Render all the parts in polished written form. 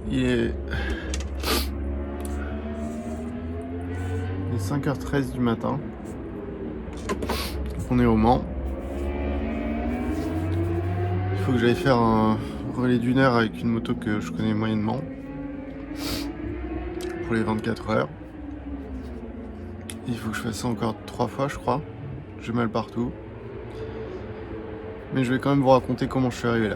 Il est 5h13 du matin. On est au Mans. Il faut que j'aille faire un relais d'1 heure avec une moto que je connais moyennement pour les 24 heures. Il faut que je fasse ça encore 3 fois, je crois. J'ai mal partout. Mais je vais quand même vous raconter comment je suis arrivé là.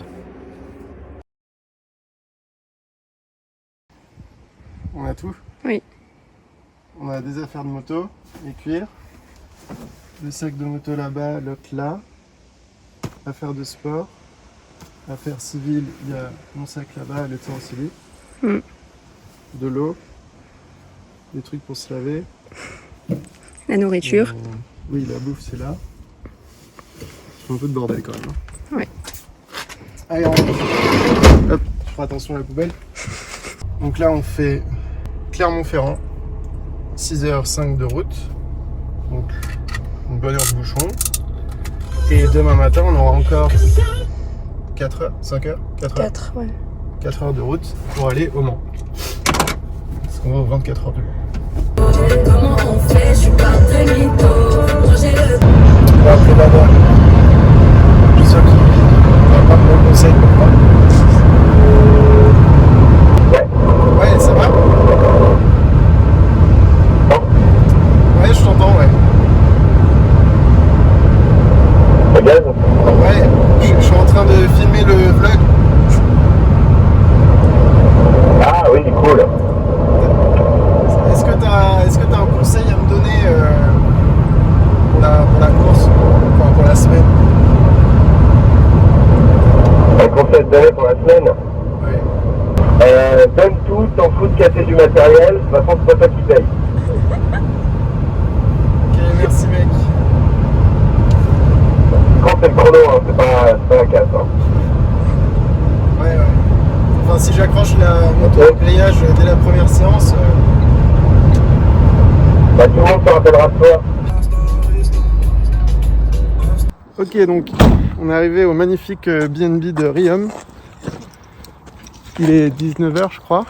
On a tout? Oui. On a des affaires de moto, les cuirs, le sac de moto là-bas, l'autre là, affaires de sport, affaires civiles, il y a mon sac là-bas, le temps civil, de l'eau, des trucs pour se laver. La nourriture. Oui, la bouffe c'est là. C'est un peu de bordel quand même. Hein. Ouais. Allez, hop, je ferai attention à la poubelle. Donc là on fait Clermont-Ferrand, 6h05 de route, donc une bonne heure de bouchon. Et demain matin on aura encore 4 heures, 5 heures, 4 heures 4, ouais. 4 heures de route pour aller au Mans. Parce qu'on va aux 24 heures du Mans. Comment on fait, je suis pas de mytho. Moi j'ai le... On va appeler Baba. Je suis sûr qu'il va pas me conseiller pour moi. Ouais, ça va? Ouais, je t'entends, ouais. Ouais, je suis en train de filmer le vlog. Ah oui, cool. Est-ce que t'as un conseil à me donner pour la course, enfin pour la semaine? Un conseil de donner pour la semaine. Ouais. Donne tout, t'en fous de casser du matériel, de toute façon c'est pas toi qui paye. Ok, merci mec. Quand c'est le chrono, hein, c'est pas la casse. Hein. Ouais. Enfin si j'accroche la moto au pliage dès la première séance... Bah, tout le monde se rappellera de toi. Ok, donc on est arrivé au magnifique B&B de Riom. Il est 19h je crois.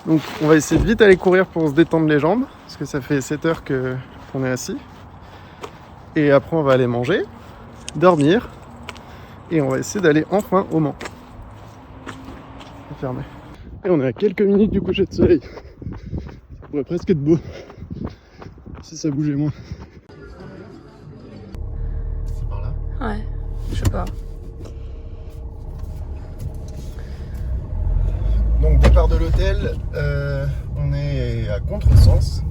Donc on va essayer de vite aller courir pour se détendre les jambes, parce que ça fait 7 heures qu'on est assis. Et après on va aller manger, dormir, et on va essayer d'aller enfin au Mans. C'est fermé. Et on est à quelques minutes du coucher de soleil. Ça pourrait presque être beau, si ça bougeait moins. C'est par là? Ouais, je sais pas. Donc départ de l'hôtel, on est à contresens.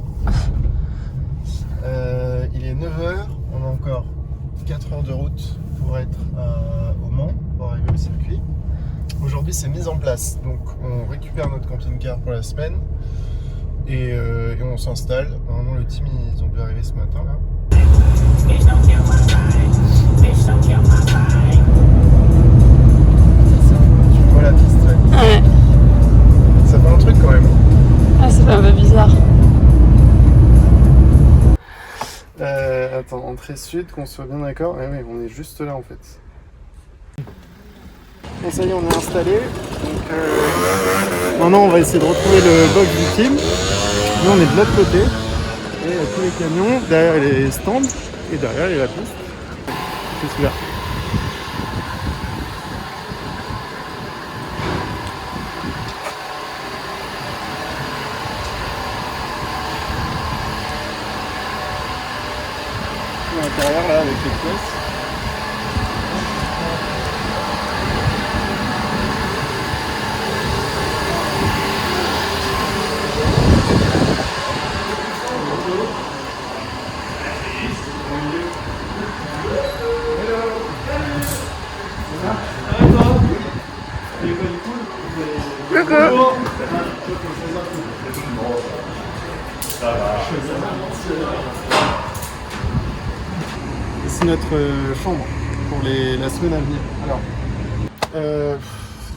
Il est 9h, on a encore 4 heures de route pour être au Mans, pour arriver au circuit. Aujourd'hui c'est mise en place, donc on récupère notre camping-car pour la semaine et on s'installe. Normalement le team ils ont dû arriver ce matin là. Tu vois la piste, ouais. Ouais. Ça fait un truc quand même. Ah, ça fait un peu bizarre. Attends, entrée sud, qu'on soit bien d'accord. Ah oui, on est juste là en fait. Bon, ça y est, on est installé. Donc, maintenant, on va essayer de retrouver le box du team. Nous, on est de l'autre côté. Et il y a tous les camions. Derrière, il y a les stands. Et derrière, il y a la piste. C'est celui-là. À l'intérieur là avec les pièces. C'est notre chambre pour la semaine à venir. Alors,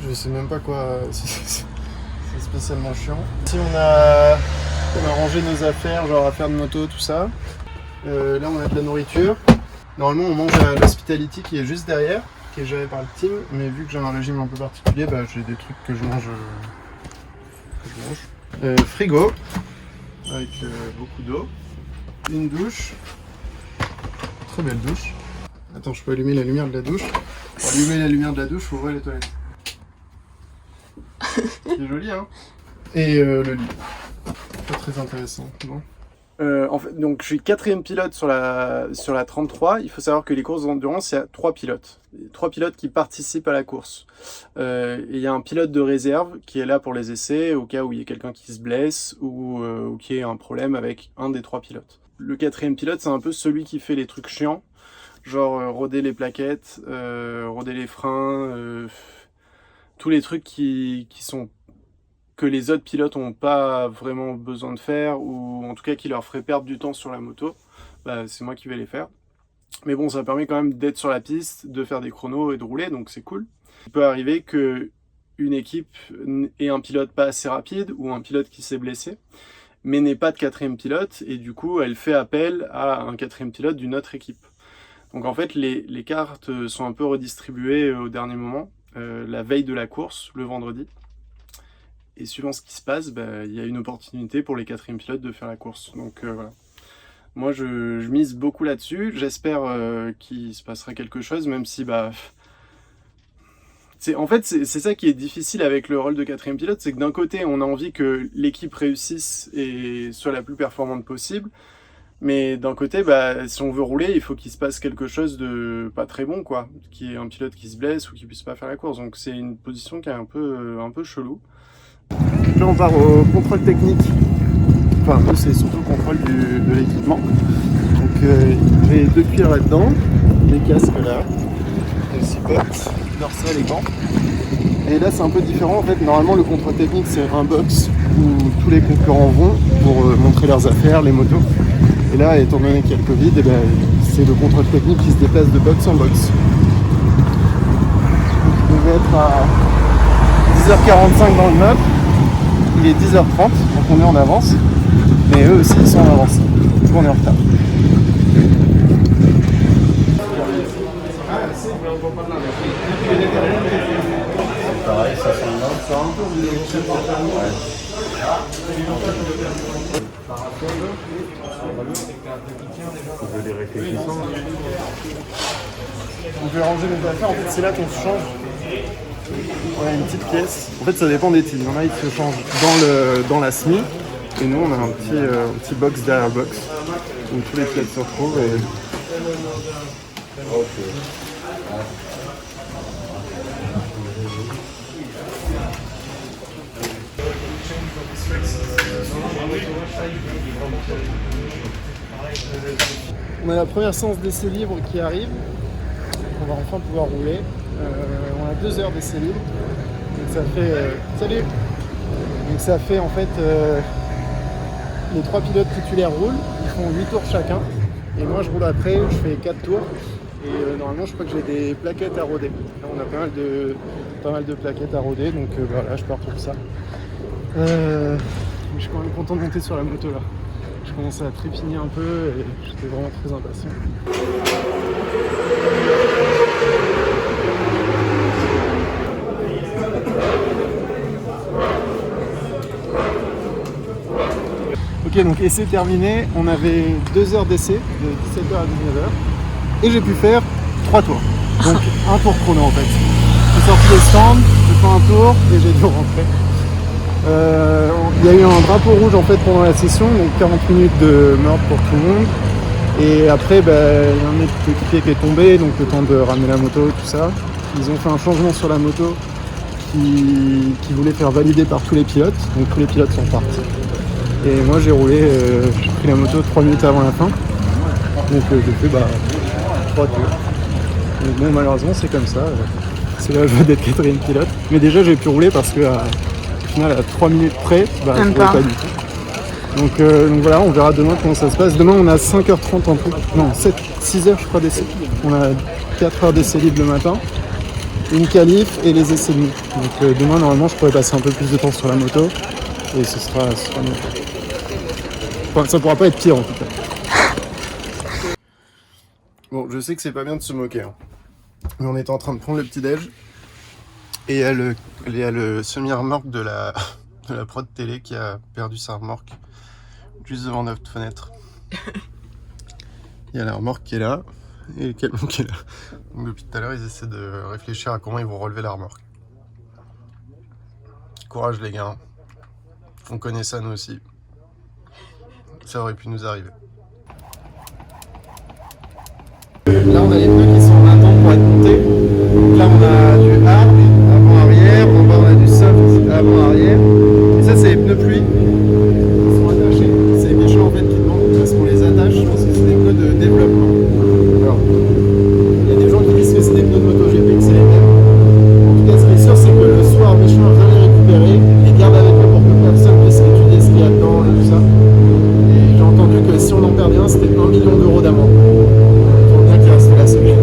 je sais même pas quoi. C'est spécialement chiant. Ici on a rangé nos affaires, genre affaires de moto, tout ça. Là on a de la nourriture. Normalement on mange à l'Hospitality qui est juste derrière. qui est géré par le team, mais vu que j'ai un régime un peu particulier, bah, j'ai des trucs que je mange. Frigo, avec beaucoup d'eau, une douche, très belle douche. Attends, je peux allumer la lumière de la douche. Pour allumer la lumière de la douche, faut ouvrir les toilettes. C'est joli, hein. Et le lit. Pas très intéressant, bon. En fait, donc je suis 4e pilote sur la 33. Il faut savoir que les courses d'endurance, il y a 3 pilotes. 3 pilotes qui participent à la course. Et il y a un pilote de réserve qui est là pour les essais, au cas où il y a quelqu'un qui se blesse ou qui a un problème avec un des 3 pilotes. Le 4e pilote, c'est un peu celui qui fait les trucs chiants, genre roder les plaquettes, roder les freins, tous les trucs qui sont que les autres pilotes n'ont pas vraiment besoin de faire, ou en tout cas qui leur ferait perdre du temps sur la moto, bah, c'est moi qui vais les faire. Mais bon, ça permet quand même d'être sur la piste, de faire des chronos et de rouler, donc c'est cool. Il peut arriver que une équipe ait un pilote pas assez rapide, ou un pilote qui s'est blessé, mais n'ait pas de 4e pilote, et du coup elle fait appel à un 4e pilote d'une autre équipe. Donc en fait les cartes sont un peu redistribuées au dernier moment, la veille de la course, le vendredi. Et suivant ce qui se passe, bah, y a une opportunité pour les 4e pilotes de faire la course. Donc voilà. Moi je mise beaucoup là-dessus. J'espère qu'il se passera quelque chose, même si bah. En fait, c'est ça qui est difficile avec le rôle de 4e pilote, c'est que d'un côté, on a envie que l'équipe réussisse et soit la plus performante possible. Mais d'un côté, bah, si on veut rouler, il faut qu'il se passe quelque chose de pas très bon, quoi. Qu'il y ait un pilote qui se blesse ou qui puisse pas faire la course. Donc c'est une position qui est un peu chelou. Là on part au contrôle technique, enfin nous c'est surtout le contrôle de l'équipement. Donc j'ai 2 cuirs là-dedans, les casques là, les 6 bottes, dorsales et gants. Et là c'est un peu différent en fait, normalement le contrôle technique c'est un box où tous les concurrents vont pour montrer leurs affaires, les motos. Et là étant donné qu'il y a le Covid, et ben, c'est le contrôle technique qui se déplace de box en box. Donc il devait être à 10h45 dans le map. Il est 10h30, donc on est en avance, mais eux aussi ils sont en avance, donc on est en retard. Pareil, ça sent On peut ranger les affaires, en fait c'est là qu'on se change. On a une petite pièce. En fait, ça dépend des teams. Il y en a qui se changent dans la SMI. Et nous, on a un petit box derrière le box. où tous les pilotes se retrouvent. Et... On a la première séance d'essai libre qui arrive. On va enfin pouvoir rouler. On a 2 heures d'essai libre. Donc ça fait... Salut! Donc ça fait en fait... les 3 pilotes titulaires roulent. Ils font 8 tours chacun. Et moi je roule après, je fais 4 tours. Et normalement je crois que j'ai des plaquettes à roder. Là, on a pas mal de plaquettes à roder. Donc voilà, je pars pour ça. Je suis quand même content de monter sur la moto là. Je commençais à trépigner un peu et j'étais vraiment très impatient. Ok, donc essai terminé. On avait 2 heures d'essai, de 17h à 19h. Et j'ai pu faire 3 tours. Donc un tour chrono en fait. J'ai sorti les stands, j'ai fait un tour et j'ai dû rentrer. Il y a eu un drapeau rouge en fait pendant la session, donc 40 minutes de mort pour tout le monde. Et après, il y a un mec qui est tombé, donc le temps de ramener la moto, tout ça. Ils ont fait un changement sur la moto qui voulait faire valider par tous les pilotes, donc tous les pilotes sont partis. Et moi j'ai roulé, j'ai pris la moto 3 minutes avant la fin, donc j'ai fait 3 tours. Donc bon, malheureusement c'est comme ça, c'est la joie d'être 4ème pilote. Mais déjà j'ai pu rouler parce que au final à 3 minutes près, je roulais pas du tout. Donc voilà, on verra demain comment ça se passe. Demain on a 5h30 en tout, non 6h je crois d'essai. On a 4 heures d'essai libre le matin, une qualif et les essais de nuit. Donc demain normalement je pourrais passer un peu plus de temps sur la moto et ce sera mieux. Enfin, ça pourra pas être pire en tout cas. Bon, je sais que c'est pas bien de se moquer, hein. Mais on était en train de prendre le petit-déj. Et il y a le semi-remorque de la prod télé qui a perdu sa remorque juste devant notre fenêtre. Il y a la remorque qui est là et le camion qui est là. Donc depuis tout à l'heure, ils essaient de réfléchir à comment ils vont relever la remorque. Courage les gars. On connaît ça nous aussi. Ça aurait pu nous arriver. Là on a les pneus qui sont maintenant pour être montés. Donc là on a du hard, avant-arrière, en bas on a du soft, avant-arrière. Et ça c'est les pneus pluie. Ils sont attachés. C'est les méchants en fait qui demandent parce qu'on les attache. Je pense que c'est des pneus de développement. Alors, il y a des gens qui disent que c'est des pneus de MotoGP, que c'est les mêmes. En tout cas ce qui est sûr c'est que le soir Michelin vient les récupérer, les garde avec eux pour que personne puisse étudier ce qu'il y a dedans et tout ça. Et j'ai entendu que si on en perdait un c'était 1 million d'euros d'amende. La semaine.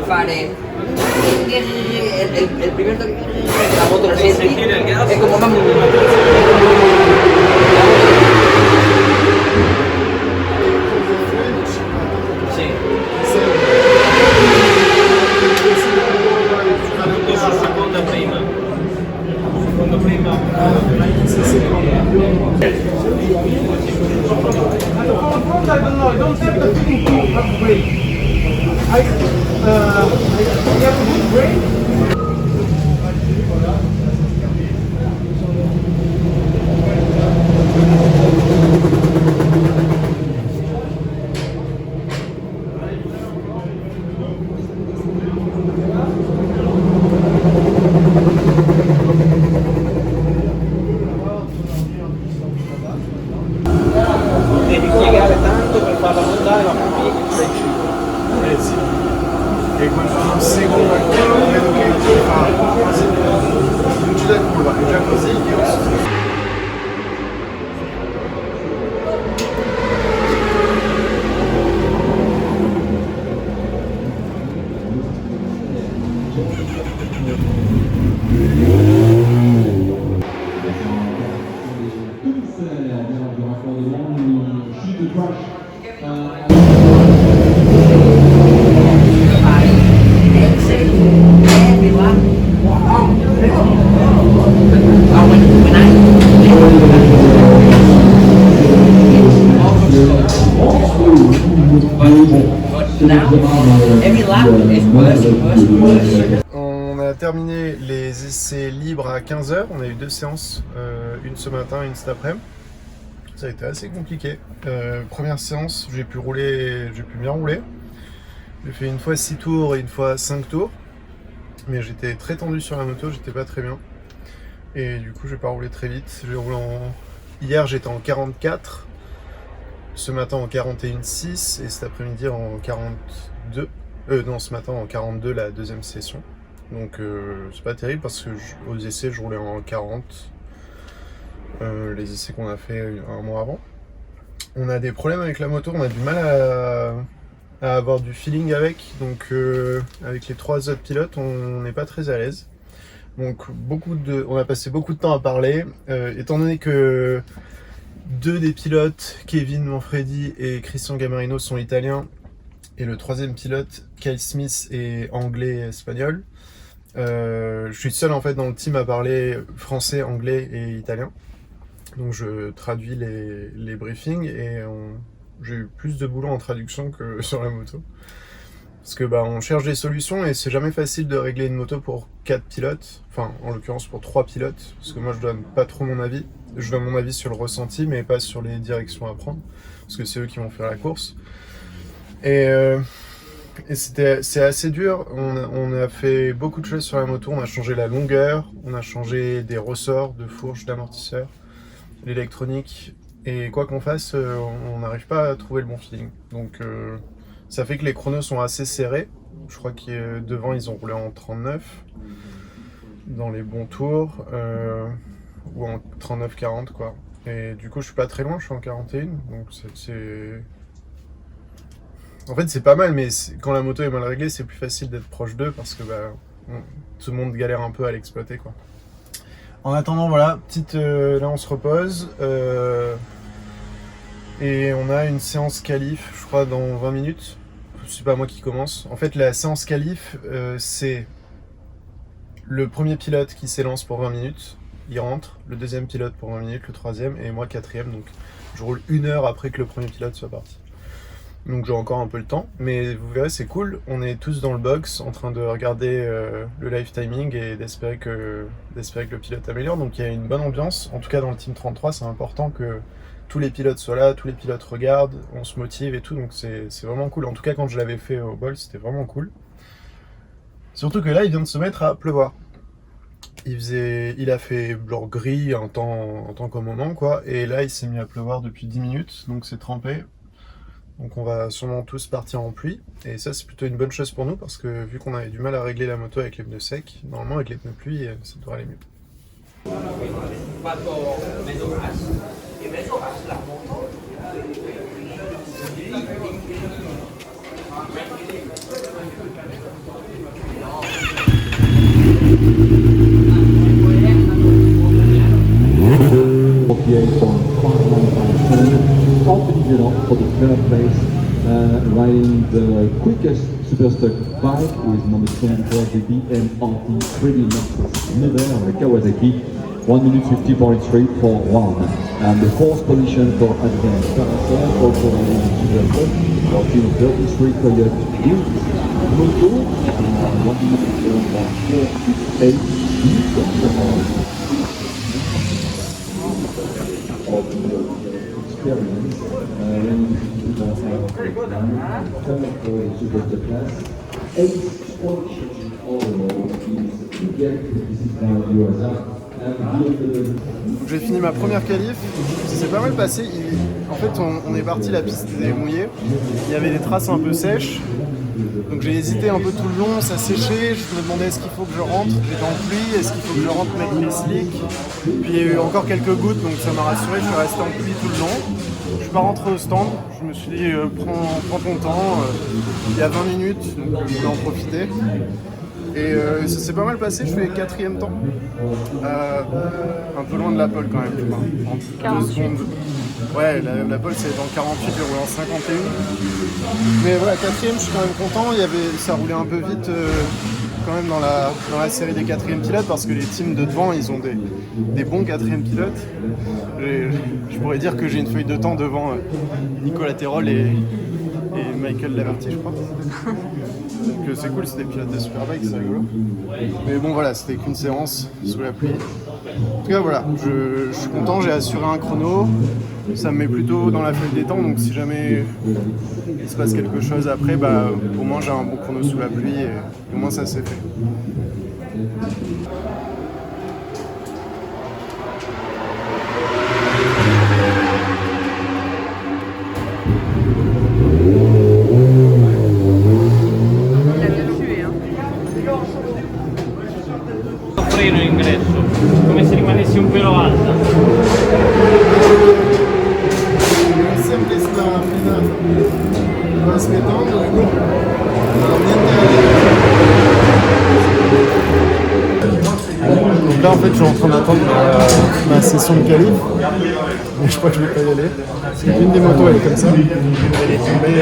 Fare el primer toque la moto lo senti è come devi piegare tanto per farla montare, ma poi pieghi sì. E quel secondo ancora credo che fa quasi non ci dà curva, è già così io On a terminé les essais libres à 15h, on a eu 2 séances, une ce matin et une cet après-midi. Ça a été assez compliqué. Première séance, j'ai pu bien rouler. J'ai fait une fois 6 tours et une fois 5 tours. Mais j'étais très tendu sur la moto, j'étais pas très bien. Et du coup, j'ai pas roulé très vite. Hier, j'étais en 44. Ce matin en 41,6 et cet après-midi en 42. Non, ce matin en 42 la deuxième session. Donc c'est pas terrible parce que aux essais je roulais en 40. Les essais qu'on a fait un mois avant. On a des problèmes avec la moto, on a du mal à avoir du feeling avec. Donc avec les 3 autres pilotes, on n'est pas très à l'aise. Donc on a passé beaucoup de temps à parler. Étant donné que 2 des pilotes, Kevin Manfredi et Christian Gamarino, sont italiens, et le 3e pilote, Kyle Smith, est anglais et espagnol. Je suis seul en fait dans le team à parler français, anglais et italien. Donc je traduis les briefings et j'ai eu plus de boulot en traduction que sur la moto. Parce que on cherche des solutions et c'est jamais facile de régler une moto pour 4 pilotes. Enfin, en l'occurrence pour 3 pilotes. Parce que moi je donne pas trop mon avis. Je donne mon avis sur le ressenti mais pas sur les directions à prendre. Parce que c'est eux qui vont faire la course. Et Et c'est assez dur. On a fait beaucoup de choses sur la moto. On a changé la longueur, on a changé des ressorts de fourche, d'amortisseur, l'électronique. Et quoi qu'on fasse, on n'arrive pas à trouver le bon feeling. Donc ça fait que les chronos sont assez serrés. Je crois que devant ils ont roulé en 39 dans les bons tours ou en 39-40 quoi. Et du coup je suis pas très loin, je suis en 41. Donc en fait c'est pas mal, mais quand la moto est mal réglée c'est plus facile d'être proche d'eux parce que tout le monde galère un peu à l'exploiter quoi. En attendant voilà, là on se repose et on a une séance qualif je crois dans 20 minutes. C'est pas moi qui commence. En fait la séance qualif c'est le premier pilote qui s'élance pour 20 minutes, il rentre, le deuxième pilote pour 20 minutes, le troisième et moi quatrième, donc je roule 1 heure après que le premier pilote soit parti. Donc j'ai encore un peu le temps, mais vous verrez c'est cool, on est tous dans le box en train de regarder le live timing et d'espérer que le pilote améliore, donc il y a une bonne ambiance, en tout cas dans le Team 33 c'est important que tous les pilotes soient là, tous les pilotes regardent, on se motive et tout, donc c'est vraiment cool, en tout cas quand je l'avais fait au bol c'était vraiment cool. Surtout que là il vient de se mettre à pleuvoir. Il a fait genre gris un temps comme moment quoi, et là il s'est mis à pleuvoir depuis 10 minutes, donc c'est trempé. Donc on va sûrement tous partir en pluie, et ça c'est plutôt une bonne chose pour nous, parce que vu qu'on avait du mal à régler la moto avec les pneus secs, normalement avec les pneus pluie ça devrait aller mieux. For the third place, riding the quickest Superstock bike with number 24, the BMRT 3D Nexus Never Kawasaki, 1 minute 50.3 for 1. And the fourth position for Adrian Parasol, also riding the Superstock, 1433 Coyote Buick Moto, 1 minute 4.8 experience. J'ai fini ma première qualif, ça s'est pas mal passé. En fait on est parti, la piste était mouillée, il y avait des traces un peu sèches, donc j'ai hésité un peu tout le long, ça séchait, je me demandais est-ce qu'il faut que je rentre, j'étais en pluie, est-ce qu'il faut que je rentre mettre les slicks, puis il y a eu encore quelques gouttes donc ça m'a rassuré, je suis resté en pluie tout le long. Je suis pas rentré au stand, je me suis dit prends ton temps, il y a 20 minutes, donc je voulais en profiter. Et ça s'est pas mal passé, je fais 4e temps, un peu loin de la pole quand même, je crois, en 2 secondes. Ouais, la pole c'est dans 48, j'ai roulé en 51. Mais voilà, 4e, je suis quand même content, ça roulait un peu vite quand même dans la série des 4e pilotes, parce que les teams de devant, ils ont des bons 4e pilotes. Je pourrais dire que j'ai une feuille de temps devant Nicolas Terol et Michael Laverty, je crois. Donc c'est cool, c'est des pilotes de Superbike, c'est rigolo. Mais bon voilà, c'était qu'une séance sous la pluie. En tout cas voilà, je suis content, j'ai assuré un chrono. Ça me met plutôt dans la feuille des temps, donc si jamais il se passe quelque chose après, au moins j'ai un bon chrono sous la pluie et au moins ça s'est fait. Freno ingresso, come se rimanessi un pelo alta. Sempre sta frenata, aspettando e boh, donc là en fait je suis en train d'attendre ma session de qualif, mais je crois que je vais pas y aller. Parce qu'une des motos elle est comme ça, elle est tombée,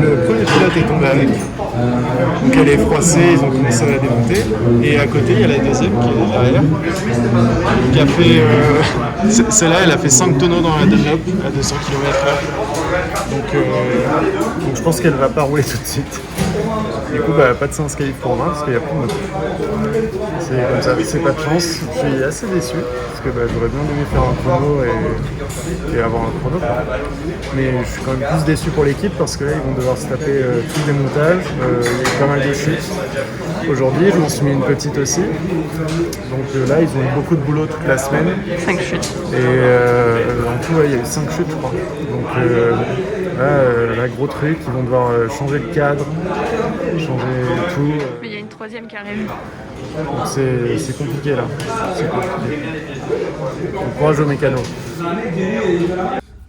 le premier pilote est tombé avec. Donc elle est froissée, ils ont commencé à la démonter. Et à côté, il y a la deuxième qui est derrière, qui a fait... celle-là, elle a fait 5 tonneaux dans la Dunlop à 200 km/h. Donc je pense qu'elle va pas rouler tout de suite. Du coup, pas de sens qualif pour moi parce qu'il n'y a plus de moto. C'est comme ça, c'est pas de chance. Je suis assez déçu parce que j'aurais bien aimé faire un chrono et avoir un chrono. Mais je suis quand même plus déçu pour l'équipe parce que là, ils vont devoir se taper tous les montages. Il y a eu pas mal de chutes. Aujourd'hui, je m'en suis mis une petite aussi. Donc là, ils ont eu beaucoup de boulot toute la semaine. 5 chutes. Et en tout, il y a eu 5 chutes, je crois. Donc là, gros truc, ils vont devoir changer le cadre, changer tout. Mais il y a une troisième qui arrive. Donc c'est compliqué là. C'est compliqué. Donc, courage aux mécanos.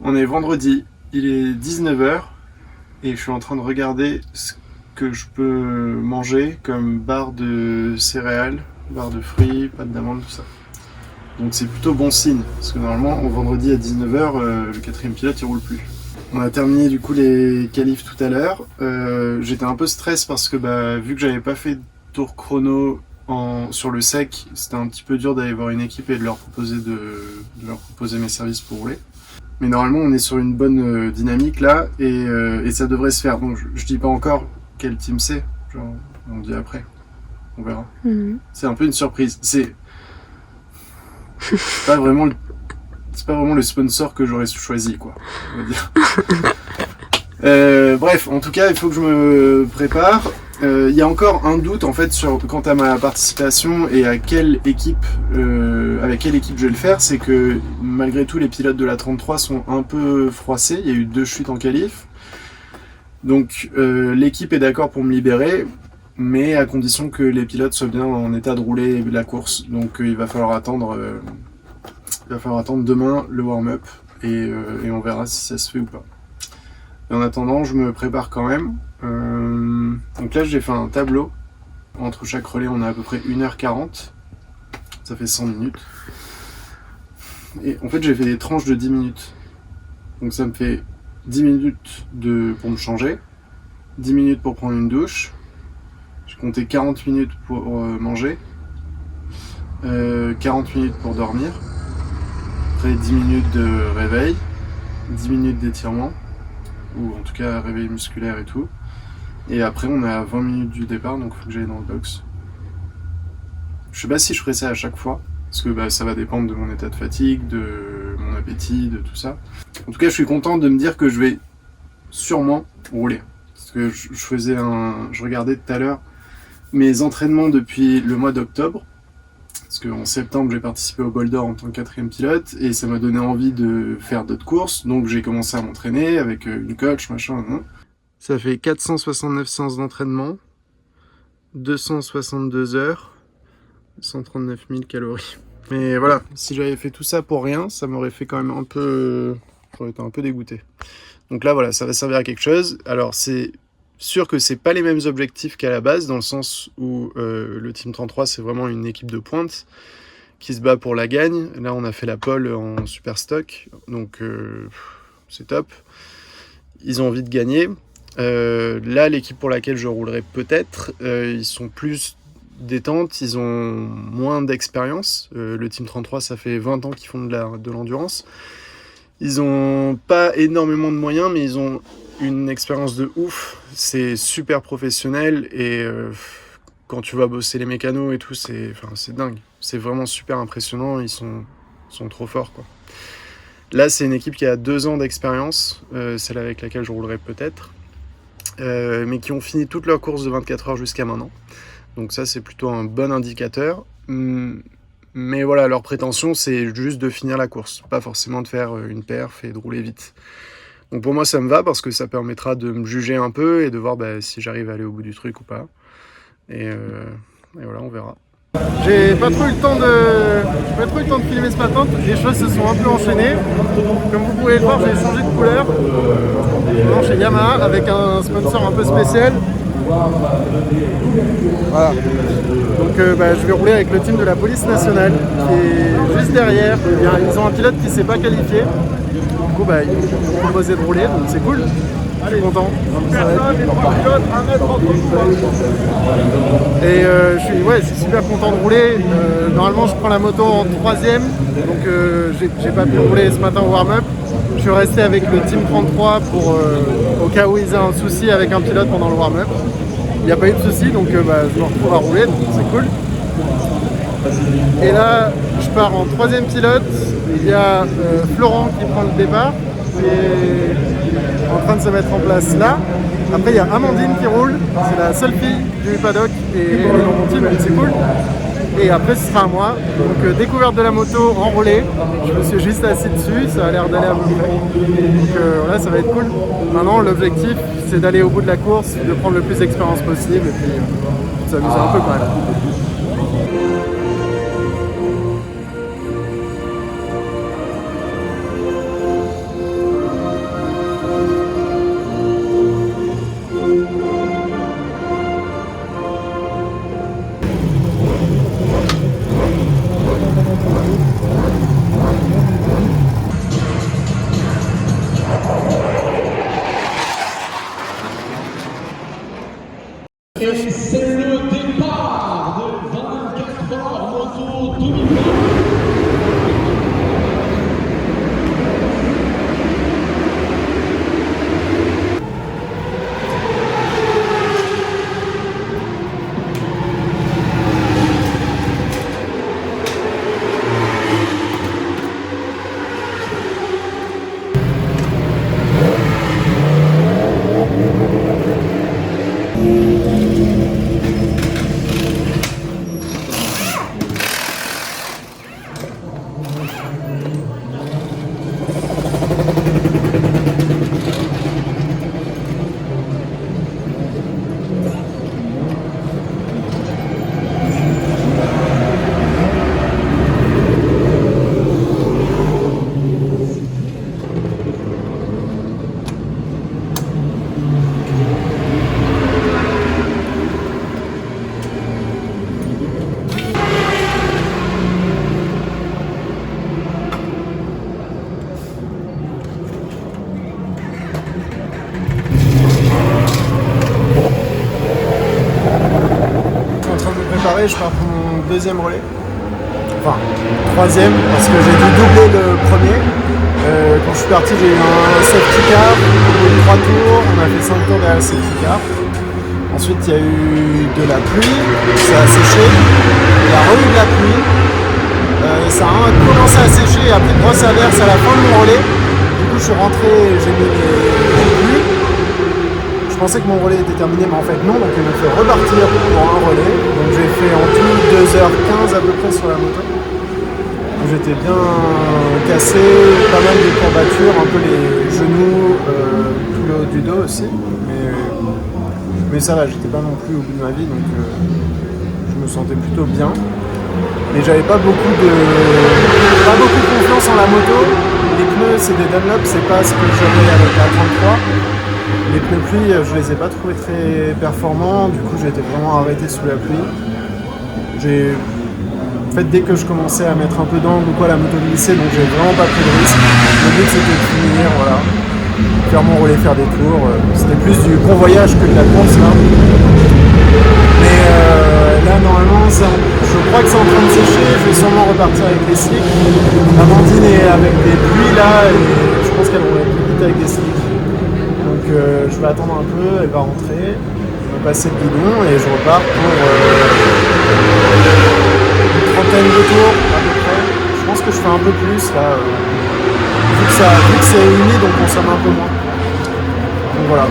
On est vendredi, il est 19h et je suis en train de regarder ce que je peux manger comme barre de céréales, barre de fruits, pâte d'amande, tout ça. Donc c'est plutôt bon signe, parce que normalement, au vendredi à 19h, le quatrième pilote il roule plus. On a terminé du coup les qualifs tout à l'heure. J'étais un peu stress parce que vu que j'avais pas fait de tour chrono sur le sec, c'était un petit peu dur d'aller voir une équipe et de leur proposer mes services pour rouler. Mais normalement on est sur une bonne dynamique là et ça devrait se faire. Donc je dis pas encore quel team c'est, genre, on le dit après, on verra. C'est un peu une surprise. C'est pas vraiment le sponsor que j'aurais choisi, quoi, on va dire. Bref, en tout cas, il faut que je me prépare. Il y a encore un doute en fait quant à ma participation et à quelle équipe, avec quelle équipe je vais le faire. C'est que malgré tout, les pilotes de la 33 sont un peu froissés. Il y a eu 2 chutes en qualif. Donc l'équipe est d'accord pour me libérer, mais à condition que les pilotes soient bien en état de rouler la course. Donc il va falloir attendre demain le warm-up et on verra si ça se fait ou pas. Et en attendant, je me prépare quand même. Donc là, j'ai fait un tableau. Entre chaque relais, on a à peu près 1h40. Ça fait 100 minutes. Et en fait, j'ai fait des tranches de 10 minutes. Donc ça me fait 10 minutes pour me changer, 10 minutes pour prendre une douche. J'ai compté 40 minutes pour manger, 40 minutes pour dormir. Après 10 minutes de réveil, 10 minutes d'étirement, ou en tout cas réveil musculaire et tout. Et après on est à 20 minutes du départ, donc il faut que j'aille dans le box. Je sais pas si je ferai ça à chaque fois, parce que ça va dépendre de mon état de fatigue, de mon appétit, de tout ça. En tout cas je suis content de me dire que je vais sûrement rouler. Parce que je regardais tout à l'heure mes entraînements depuis le mois d'octobre. Parce qu'en septembre, j'ai participé au Bol d'Or en tant que 4e pilote et ça m'a donné envie de faire d'autres courses. Donc j'ai commencé à m'entraîner avec une coach, machin. Ça fait 469 séances d'entraînement, 262 heures, 139 000 calories. Mais voilà, si j'avais fait tout ça pour rien, ça m'aurait fait quand même un peu... J'aurais été un peu dégoûté. Donc là, voilà, ça va servir à quelque chose. Alors c'est sûr que c'est pas les mêmes objectifs qu'à la base, dans le sens où le Team 33 c'est vraiment une équipe de pointe qui se bat pour la gagne. Là on a fait la pole en super stock, donc c'est top. Ils ont envie de gagner. Là l'équipe pour laquelle je roulerai peut-être, ils sont plus détente, ils ont moins d'expérience. Le Team 33 ça fait 20 ans qu'ils font de l'endurance. Ils ont pas énormément de moyens, mais ils ont une expérience de ouf. C'est super professionnel et quand tu vas bosser les mécanos et tout, c'est dingue. C'est vraiment super impressionnant. Ils sont trop forts, quoi. Là, c'est une équipe qui a 2 ans d'expérience, celle avec laquelle je roulerai peut-être, mais qui ont fini toutes leurs courses de 24 heures jusqu'à maintenant. Donc ça, c'est plutôt un bon indicateur. Mais voilà, leur prétention, c'est juste de finir la course, pas forcément de faire une perf et de rouler vite. Donc pour moi, ça me va parce que ça permettra de me juger un peu et de voir si j'arrive à aller au bout du truc ou pas. Et voilà, on verra. J'ai pas trop eu le temps de filmer ce matin, les choses se sont un peu enchaînées. Comme vous pouvez le voir, j'ai changé de couleur. Maintenant chez Yamaha avec un sponsor un peu spécial. Voilà. Donc je vais rouler avec le team de la police nationale qui est juste derrière. Ils ont un pilote qui ne s'est pas qualifié. Du coup ils m'ont proposé de rouler, donc c'est cool. Je suis content. Et je suis super content de rouler. Normalement je prends la moto en 3e, donc j'ai pas pu rouler ce matin au warm-up. Je suis resté avec le Team 33 pour au cas où ils aient un souci avec un pilote pendant le warm-up. il n'y a pas eu de soucis, donc je me retrouve à rouler, donc c'est cool. Et là, je pars en 3e pilote. Il y a Florent qui prend le départ, qui est en train de se mettre en place là. Après, il y a Amandine qui roule. C'est la seule fille du paddock et elle est dans mon team, donc c'est cool. Et après, ce sera à moi. Donc, découverte de la moto enrôlée. Je me suis juste assis dessus. Ça a l'air d'aller à peu près. Donc, voilà, ça va être cool. Maintenant, l'objectif, c'est d'aller au bout de la course, de prendre le plus d'expérience possible et puis de s'amuser un peu quand même. Et c'est le départ de 24 heures moto 2020. Je pars pour mon 2e relais, enfin 3e parce que j'ai dû doubler le premier. Quand je suis parti, j'ai eu un safety car, au bout de 3 tours, on a fait 5 tours derrière le safety car. Ensuite il y a eu de la pluie, ça a séché, il y a eu de la pluie, ça a commencé à sécher et après une grosse averse à la fin de mon relais. Du coup je suis rentré, j'ai mis les pluies. Je pensais que mon relais était terminé, mais en fait non, donc il m'a fait repartir pour un relais. Donc j'ai fait en tout 2h15 à peu près sur la moto. J'étais bien cassé, pas mal de courbatures, un peu les genoux, tout le haut du dos aussi. Mais ça va, j'étais pas non plus au bout de ma vie, donc je me sentais plutôt bien. Mais j'avais pas beaucoup de confiance en la moto. Les pneus, c'est des Dunlop, c'est pas ce que j'avais avec la 33. Les pneus pluie, je les ai pas trouvés très performants, du coup j'ai été vraiment arrêté sous la pluie. En fait, dès que je commençais à mettre un peu d'angle ou quoi, la moto glissait, donc j'ai vraiment pas pris de risque. Le but c'était de finir, voilà, faire mon relais, faire des tours. C'était plus du convoyage que de la course là. Mais là normalement, je crois que c'est en train de sécher, je vais sûrement repartir avec les slicks. Amandine est avec des pluies là, et je pense qu'elle va plus vite avec des slicks. Donc je vais attendre un peu, elle va rentrer, on va passer le bidon et je repars pour une trentaine de tours à peu près. Je pense que je fais un peu plus là, vu que c'est humide on consomme un peu moins. Donc voilà.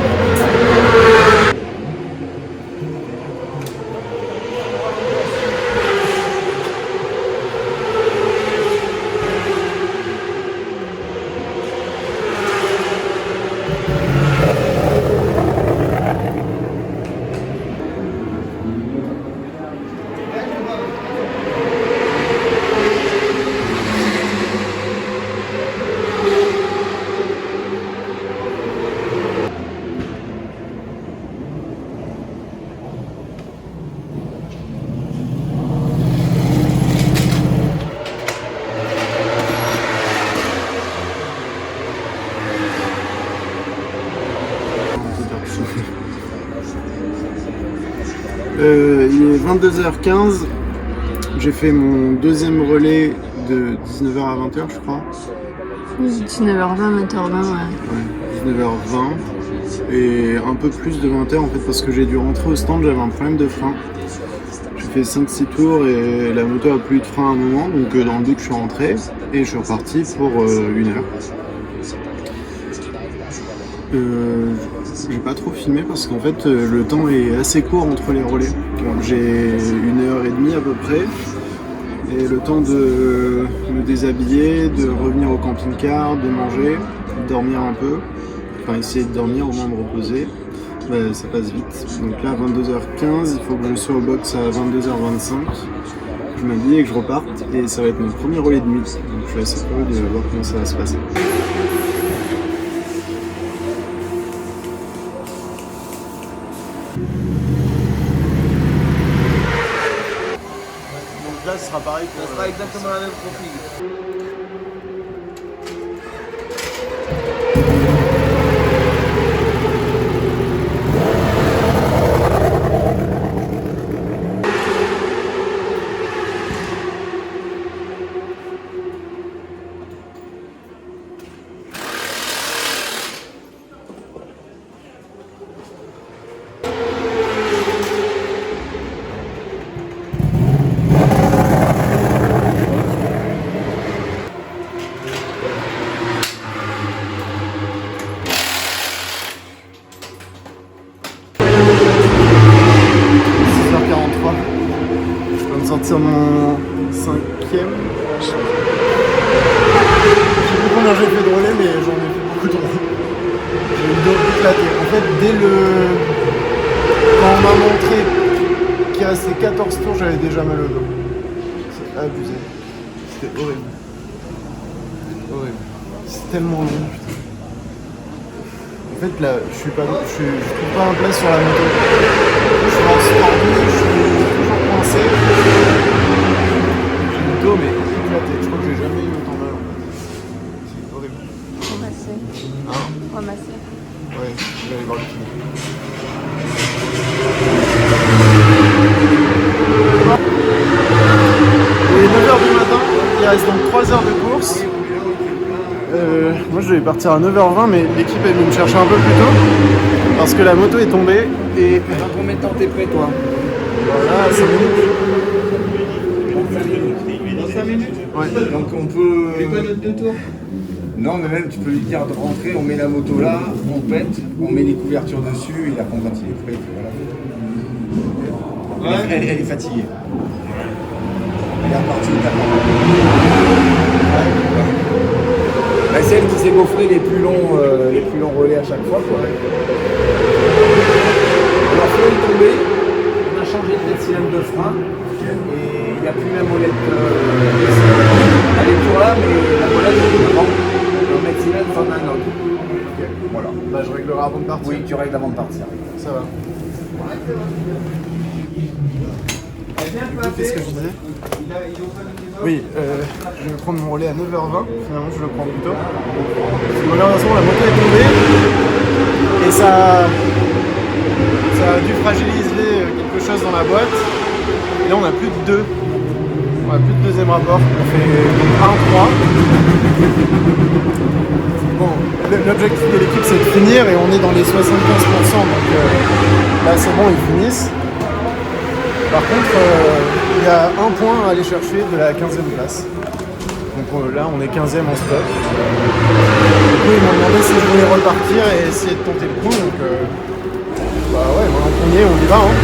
Il est 22h15, j'ai fait mon deuxième relais de 19h à 20h je crois. 19h20, 20h20, ouais. 19h20. et un peu plus de 20 heures en fait parce que j'ai dû rentrer au stand, j'avais un problème de frein. J'ai fait 5-6 tours et la moto a plus de frein à un moment, donc dans le doute je suis rentré et je suis reparti pour 1 heure. J'ai pas trop filmé parce qu'en fait le temps est assez court entre les relais. Donc, j'ai 1h30 à peu près et le temps de me déshabiller, de revenir au camping-car, de manger, de dormir un peu, enfin essayer de dormir au moins me reposer, ça passe vite. Donc là 22h15, il faut que je sois au box à 22h25, je m'habille et que je reparte et ça va être mon premier relais de nuit. Donc je suis assez curieux de voir comment ça va se passer. Là, ce sera pareil. Ça sera exactement la même profil. Sortir mon 5e. Je sais plus combien j'ai fait de relais, mais j'en ai fait beaucoup de relais. J'ai eu le dos éclaté. En fait, quand on m'a montré qu'il restait 14 tours, j'avais déjà mal au dos. C'est abusé. C'était horrible. Horrible. C'est tellement long, putain. En fait, là, je trouve pas ma place sur la moto. Je suis en sport 2, je suis toujours coincé. J'ai le dos, mais éclaté. Je crois que j'ai jamais eu autant mal, en fait. C'est horrible. Ramasser. Hein? Ramasser. Ouais, je vais aller voir le kiné. Il est 9h du matin, il reste donc 3 heures de course. Moi je devais partir à 9h20, mais l'équipe est venue me chercher un peu plus tôt parce que la moto est tombée et... Dans combien de temps t'es prêt toi? Voilà, 5 minutes. Dans 5 minutes? Ouais. Donc on peut... C'est quoi notre 2 tours? Non, mais même tu peux lui dire de rentrer, on met la moto là, on pète, on met les couvertures dessus, et après quand il est prêt, voilà. Ouais. Elle est fatiguée. Elle est repartie bah, c'est elle qui s'est gaufrée les plus longs relais à chaque fois. Quoi. Alors Flo est tombé, on a changé de cylindre de frein et il n'y a plus la molette. Elle est toujours là, mais la molette est devant. On va mettre cylindre en un autre. Okay. Voilà. Bah, je réglerai avant de partir. Oui, tu règles avant de partir. Ça va. Qu'est-ce que je disais? Oui, je vais prendre mon relais à 9h20, finalement je le prends plus tôt. Malheureusement la moto est tombée et ça a dû fragiliser quelque chose dans la boîte. Et là on n'a plus de 2. On n'a plus de deuxième rapport, on fait 1-3. Bon, l'objectif de l'équipe c'est de finir et on est dans les 75%, donc là c'est bon, ils finissent. Par contre, il y a un point à aller chercher de la 15e place. Donc là, on est 15e en stop. Du coup, ils m'ont demandé si je voulais repartir et essayer de tenter le coup. Donc, bah ouais, maintenant qu'on y est, on y va. Hein.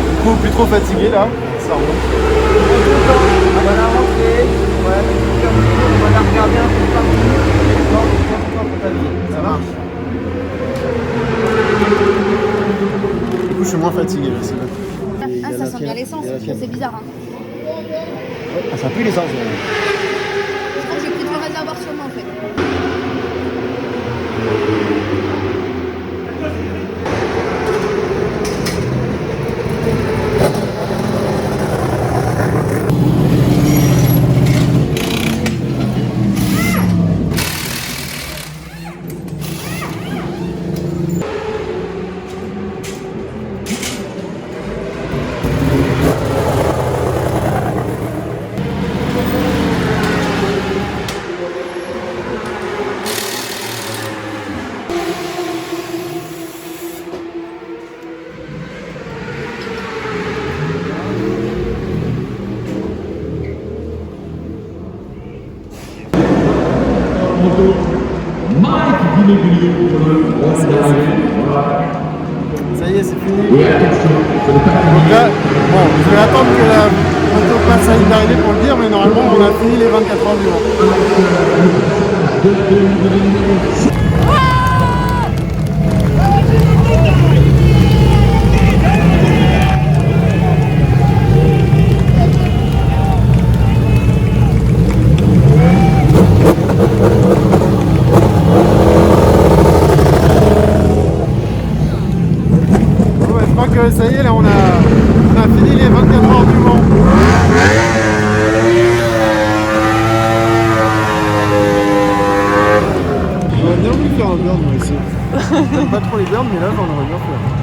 Du coup, plus trop fatigué là, ça remonte. On va la rentrer, ouais, on va la regarder un peu partout. Ça marche. Du coup, je suis moins fatigué, je sais pas. Ah, ça sent bien l'essence, c'est bizarre. Hein. Ah, ça pue l'essence. Je crois que j'ai pris tout le réservoir sur moi en fait. course, Mike Dinoglio pour le rond d'arrivée. Ça y est, c'est fini. Et attention, sur le Donc papier. là, bon, je vais attendre que la moto passe à ligne d'arrivée pour le dire, mais normalement on a fini les 24 heures du Mans. Ouais, je crois que ça y est, là on a fini les 24 heures du Mans. J'aurais bien voulu faire un burn moi aussi. J'aime pas trop les burns, mais là j'en aurais bien fait.